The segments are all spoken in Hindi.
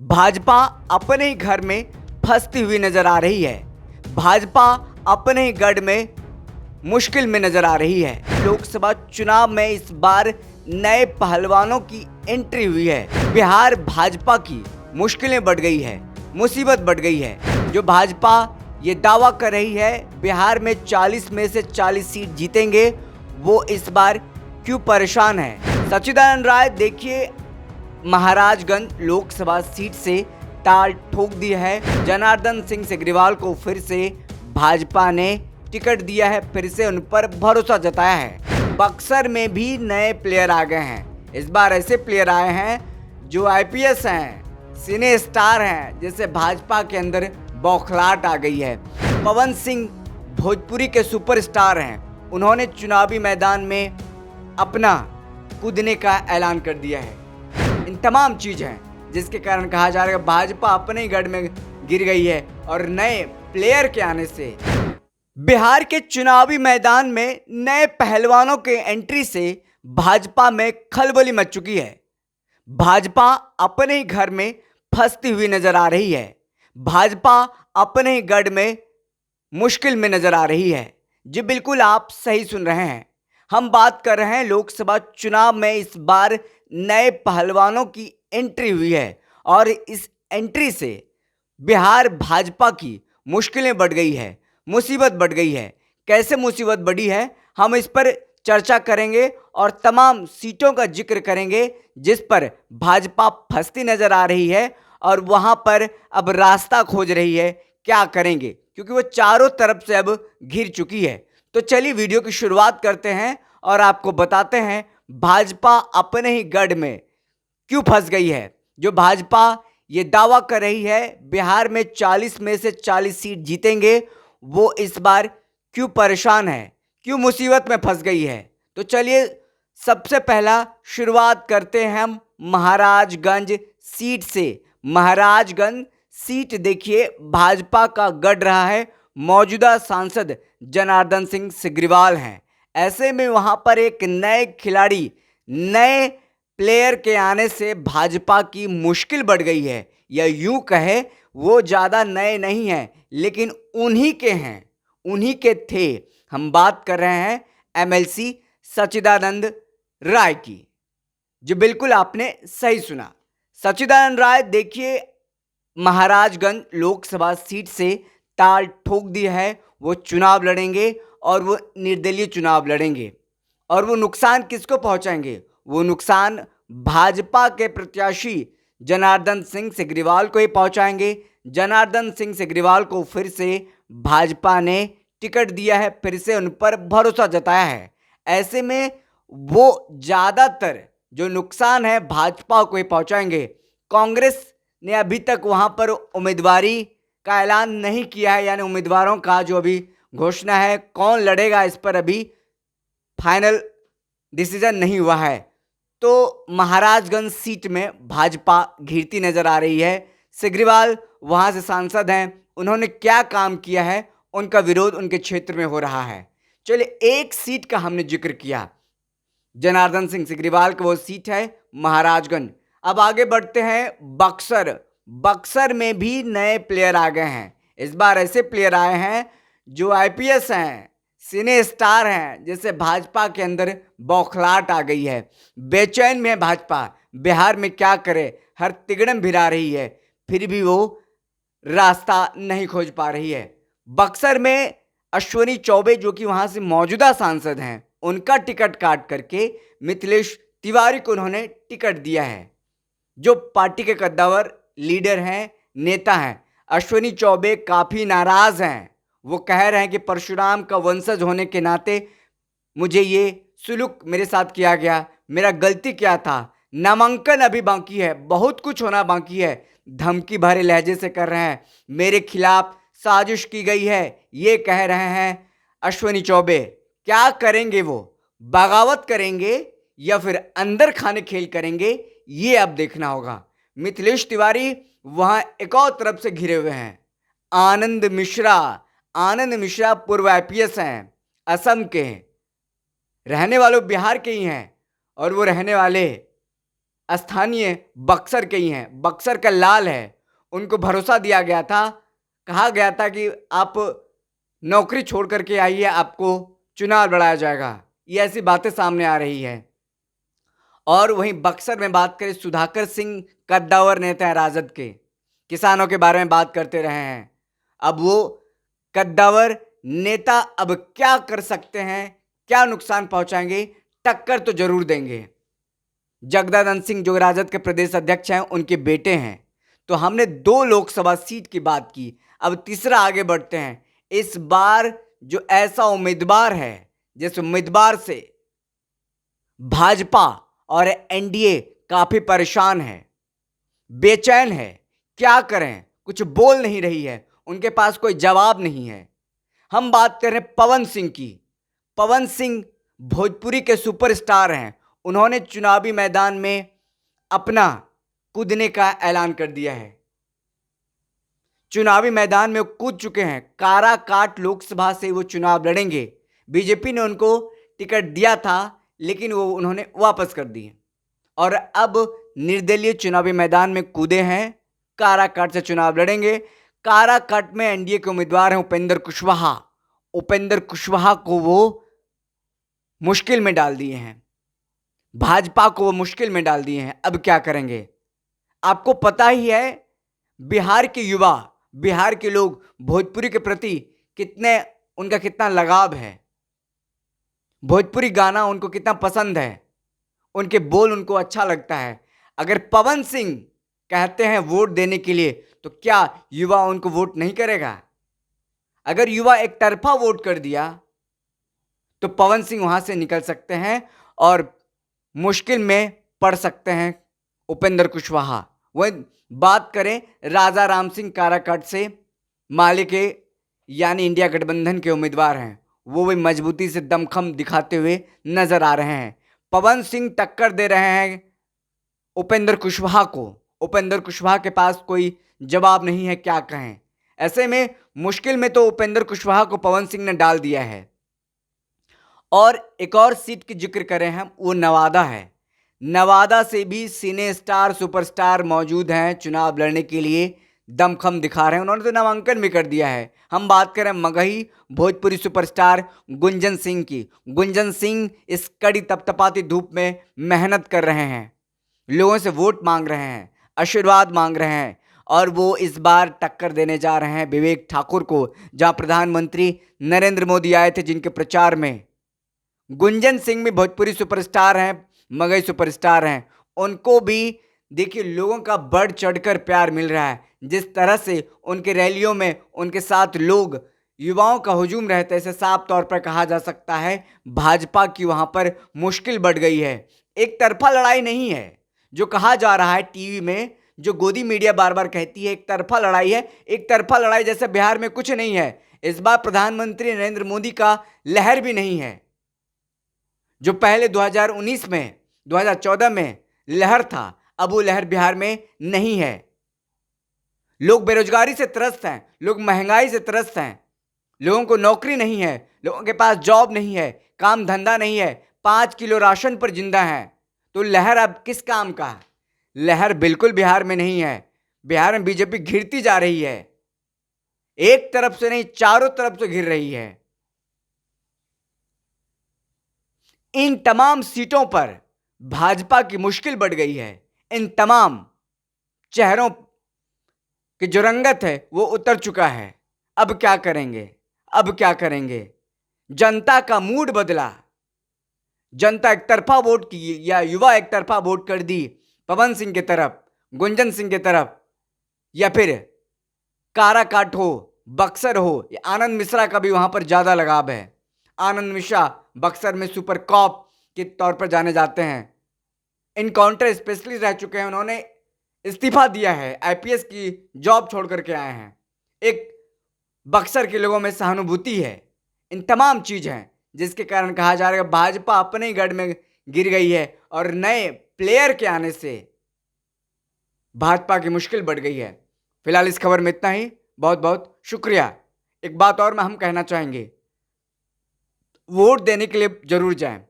भाजपा अपने ही घर में फंसती हुई नजर आ रही है। भाजपा अपने ही गढ़ में मुश्किल में नजर आ रही है। लोकसभा चुनाव में इस बार नए पहलवानों की एंट्री हुई है। बिहार भाजपा की मुश्किलें बढ़ गई है, मुसीबत बढ़ गई है। जो भाजपा ये दावा कर रही है बिहार में 40 में से 40 सीट जीतेंगे, वो इस बार क्यों परेशान है। सच्चिदानंद राय देखिए महाराजगंज लोकसभा सीट से ताल ठोक दी है। जनार्दन सिंह सिग्रीवाल को फिर से भाजपा ने टिकट दिया है, फिर से उन पर भरोसा जताया है। बक्सर में भी नए प्लेयर आ गए हैं। इस बार ऐसे प्लेयर आए हैं जो आईपीएस हैं, सिने स्टार हैं, जिससे भाजपा के अंदर बौखलाहट आ गई है। पवन सिंह भोजपुरी के सुपरस्टार हैं। उन्होंने चुनावी मैदान में अपना कूदने का ऐलान कर दिया है। इन तमाम चीज़ हैं जिसके कारण कहा जा रहा है कि भाजपा अपने ही गढ़ में गिर गई है और नए प्लेयर के आने से बिहार के चुनावी मैदान में नए पहलवानों के एंट्री से भाजपा में खलबली मच चुकी है। भाजपा अपने ही घर में फंसती हुई नजर आ रही है। भाजपा अपने ही गढ़ में मुश्किल में नजर आ रही है। जी बिल्कुल, आप सही सुन रहे हैं। हम बात कर रहे हैं लोकसभा चुनाव में इस बार नए पहलवानों की एंट्री हुई है और इस एंट्री से बिहार भाजपा की मुश्किलें बढ़ गई है, मुसीबत बढ़ गई है। कैसे मुसीबत बढ़ी है हम इस पर चर्चा करेंगे और तमाम सीटों का जिक्र करेंगे जिस पर भाजपा फंसती नजर आ रही है और वहां पर अब रास्ता खोज रही है क्या करेंगे, क्योंकि वो चारों तरफ से अब घिर चुकी है। तो चलिए वीडियो की शुरुआत करते हैं और आपको बताते हैं भाजपा अपने ही गढ़ में क्यों फंस गई है। जो भाजपा ये दावा कर रही है बिहार में 40 में से 40 सीट जीतेंगे, वो इस बार क्यों परेशान है, क्यों मुसीबत में फंस गई है। तो चलिए सबसे पहला शुरुआत करते हैं हम महाराजगंज सीट से। महाराजगंज सीट देखिए भाजपा का गढ़ रहा है। मौजूदा सांसद जनार्दन सिंह सिग्रीवाल हैं। ऐसे में वहां पर एक नए खिलाड़ी, नए प्लेयर के आने से भाजपा की मुश्किल बढ़ गई है। या यूं कहे वो ज़्यादा नए नहीं हैं, लेकिन उन्हीं के हैं, उन्हीं के थे। हम बात कर रहे हैं एमएलसी सच्चिदानंद राय की। जो बिल्कुल आपने सही सुना। सच्चिदानंद राय देखिए महाराजगंज लोकसभा सीट से ताल ठोक दी है। वो चुनाव लड़ेंगे और वो निर्दलीय चुनाव लड़ेंगे और वो नुकसान किसको पहुंचाएंगे? वो नुकसान भाजपा के प्रत्याशी जनार्दन सिंह सिग्रीवाल को ही पहुंचाएंगे। जनार्दन सिंह सिग्रीवाल को फिर से भाजपा ने टिकट दिया है, फिर से उन पर भरोसा जताया है। ऐसे में वो ज़्यादातर जो नुकसान है भाजपा को ही पहुंचाएंगे। कांग्रेस ने अभी तक वहां पर उम्मीदवारी का ऐलान नहीं किया है, यानी उम्मीदवारों का जो अभी घोषणा है कौन लड़ेगा इस पर अभी फाइनल डिसीजन नहीं हुआ है। तो महाराजगंज सीट में भाजपा घिरती नजर आ रही है। सिग्रीवाल वहां से सांसद हैं, उन्होंने क्या काम किया है, उनका विरोध उनके क्षेत्र में हो रहा है। चलिए एक सीट का हमने जिक्र किया, जनार्दन सिंह सिग्रीवाल की वो सीट है महाराजगंज। अब आगे बढ़ते हैं बक्सर। बक्सर में भी नए प्लेयर आ गए हैं। इस बार ऐसे प्लेयर आए हैं जो आईपीएस हैं, सिने स्टार हैं, जिससे भाजपा के अंदर बौखलाहट आ गई है। बेचैन में है भाजपा, बिहार में क्या करे, हर तिगड़म भिरा रही है, फिर भी वो रास्ता नहीं खोज पा रही है। बक्सर में अश्विनी चौबे जो कि वहां से मौजूदा सांसद हैं, उनका टिकट काट करके मिथिलेश तिवारी को उन्होंने टिकट दिया है, जो पार्टी के कद्दावर लीडर हैं, नेता हैं। अश्विनी चौबे काफ़ी नाराज़ हैं। वो कह रहे हैं कि परशुराम का वंशज होने के नाते मुझे ये सुलूक मेरे साथ किया गया, मेरा गलती क्या था, नामांकन अभी बाकी है, बहुत कुछ होना बाकी है। धमकी भरे लहजे से कर रहे हैं, मेरे खिलाफ साजिश की गई है, ये कह रहे हैं अश्विनी चौबे। क्या करेंगे वो, बगावत करेंगे या फिर अंदर खाने खेल करेंगे, ये अब देखना होगा। मिथिलेश तिवारी वहाँ एक और तरफ से घिरे हुए हैं। आनंद मिश्रा पूर्व आईपीएस हैं, असम के हैं, रहने वालों बिहार के ही हैं और वो रहने वाले स्थानीय बक्सर के ही हैं, बक्सर का लाल है। उनको भरोसा दिया गया था, कहा गया था कि आप नौकरी छोड़ करके आइए, आपको चुनाव लड़ाया जाएगा। ये ऐसी बातें सामने आ रही है। और वहीं बक्सर में बात करें, सुधाकर सिंह कद्दावर नेता हैं राजद के, किसानों के बारे में बात करते रहे हैं। अब वो कद्दावर नेता अब क्या कर सकते हैं, क्या नुकसान पहुंचाएंगे, टक्कर तो जरूर देंगे। जगदानंद सिंह जो राजद के प्रदेश अध्यक्ष हैं, उनके बेटे हैं। तो हमने 2 लोकसभा सीट की बात की, अब तीसरा आगे बढ़ते हैं। इस बार जो ऐसा उम्मीदवार है जिस उम्मीदवार से भाजपा और एनडीए काफी परेशान है, बेचैन है, क्या करें, कुछ बोल नहीं रही है, उनके पास कोई जवाब नहीं है। हम बात कर रहे हैं पवन सिंह की। पवन सिंह भोजपुरी के सुपरस्टार हैं। उन्होंने चुनावी मैदान में अपना कूदने का ऐलान कर दिया है। चुनावी मैदान में कूद चुके हैं। काराकाट लोकसभा से वो चुनाव लड़ेंगे। बीजेपी ने उनको टिकट दिया था, लेकिन वो उन्होंने वापस कर दिए और अब निर्दलीय चुनावी मैदान में कूदे हैं। काराकाट से चुनाव लड़ेंगे। काराकाट में एनडीए के उम्मीदवार हैं उपेंद्र कुशवाहा। उपेंद्र कुशवाहा को वो मुश्किल में डाल दिए हैं, भाजपा को वो मुश्किल में डाल दिए हैं। अब क्या करेंगे? आपको पता ही है, बिहार के युवा, बिहार के लोग भोजपुरी के प्रति कितना लगाव है, भोजपुरी गाना उनको कितना पसंद है, उनके बोल उनको अच्छा लगता है। अगर पवन सिंह कहते हैं वोट देने के लिए, तो क्या युवा उनको वोट नहीं करेगा? अगर युवा एक तरफा वोट कर दिया तो पवन सिंह वहां से निकल सकते हैं और मुश्किल में पड़ सकते हैं उपेंद्र कुशवाहा। वह बात करें राजा राम सिंह काराकाट से, माले के यानी इंडिया गठबंधन के उम्मीदवार हैं, वो भी मजबूती से दमखम दिखाते हुए नजर आ रहे हैं। पवन सिंह टक्कर दे रहे हैं उपेंद्र कुशवाहा को। उपेंद्र कुशवाहा के पास कोई जवाब नहीं है, क्या कहें। ऐसे में मुश्किल में तो उपेंद्र कुशवाहा को पवन सिंह ने डाल दिया है। और एक और सीट की जिक्र करें हम, वो नवादा है। नवादा से भी सिने स्टार, सुपरस्टार मौजूद हैं चुनाव लड़ने के लिए, दमखम दिखा रहे हैं। उन्होंने तो नामांकन भी कर दिया है। हम बात करें मगही भोजपुरी सुपरस्टार गुंजन सिंह की। गुंजन सिंह इस कड़ी तपतपाती धूप में मेहनत कर रहे हैं, लोगों से वोट मांग रहे हैं, आशीर्वाद मांग रहे हैं और वो इस बार टक्कर देने जा रहे हैं विवेक ठाकुर को। जहां प्रधानमंत्री नरेंद्र मोदी आए थे जिनके प्रचार में, गुंजन सिंह भी भोजपुरी सुपरस्टार हैं, मगही सुपरस्टार हैं। उनको भी देखिए लोगों का बढ़ चढ़कर प्यार मिल रहा है। जिस तरह से उनके रैलियों में उनके साथ लोग, युवाओं का हुजूम रहता है, इसे साफ तौर पर कहा जा सकता है भाजपा की वहां पर मुश्किल बढ़ गई है। एक तरफा लड़ाई नहीं है जो कहा जा रहा है टीवी में, जो गोदी मीडिया बार बार कहती है एक तरफा लड़ाई है। एक तरफा लड़ाई जैसे बिहार में कुछ नहीं है। इस बार प्रधानमंत्री नरेंद्र मोदी का लहर भी नहीं है। जो पहले 2019 में, 2014 में लहर था, अब वो लहर बिहार में नहीं है। लोग बेरोजगारी से त्रस्त हैं, लोग महंगाई से त्रस्त हैं, लोगों को नौकरी नहीं है, लोगों के पास जॉब नहीं है, काम धंधा नहीं है, 5 किलो राशन पर जिंदा है। तो लहर अब किस काम का है? लहर बिल्कुल बिहार में नहीं है। बिहार में बीजेपी घिरती जा रही है, एक तरफ से नहीं, चारों तरफ से घिर रही है। इन तमाम सीटों पर भाजपा की मुश्किल बढ़ गई है। इन तमाम चेहरों की जो रंगत है वो उतर चुका है। अब क्या करेंगे? अब क्या करेंगे? जनता का मूड बदला। जनता एक तरफा वोट की, या युवा एक तरफा वोट कर दी पवन सिंह की तरफ, गुंजन सिंह की तरफ, या फिर काराकाट हो, बक्सर हो, या आनंद मिश्रा का भी वहां पर ज्यादा लगाव है। आनंद मिश्रा बक्सर में सुपर कॉप के तौर पर जाने जाते हैं, इनकाउंटर स्पेशलिस्ट रह चुके हैं। उन्होंने इस्तीफा दिया है, आईपीएस की जॉब छोड़ करके आए हैं। एक बक्सर के लोगों में सहानुभूति है। इन तमाम चीज हैं जिसके कारण कहा जा रहा है भाजपा अपने ही गढ़ में गिर गई है और नए प्लेयर के आने से भाजपा की मुश्किल बढ़ गई है। फिलहाल इस खबर में इतना ही। बहुत बहुत शुक्रिया। एक बात और हम कहना चाहेंगे, वोट देने के लिए जरूर जाएं,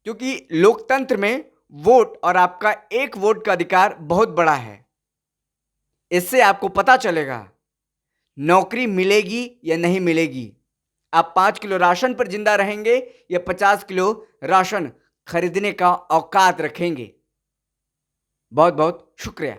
क्योंकि लोकतंत्र में वोट और आपका एक वोट का अधिकार बहुत बड़ा है। इससे आपको पता चलेगा नौकरी मिलेगी या नहीं मिलेगी। आप 5 किलो राशन पर जिंदा रहेंगे या 50 किलो राशन खरीदने का औकात रखेंगे। बहुत बहुत शुक्रिया।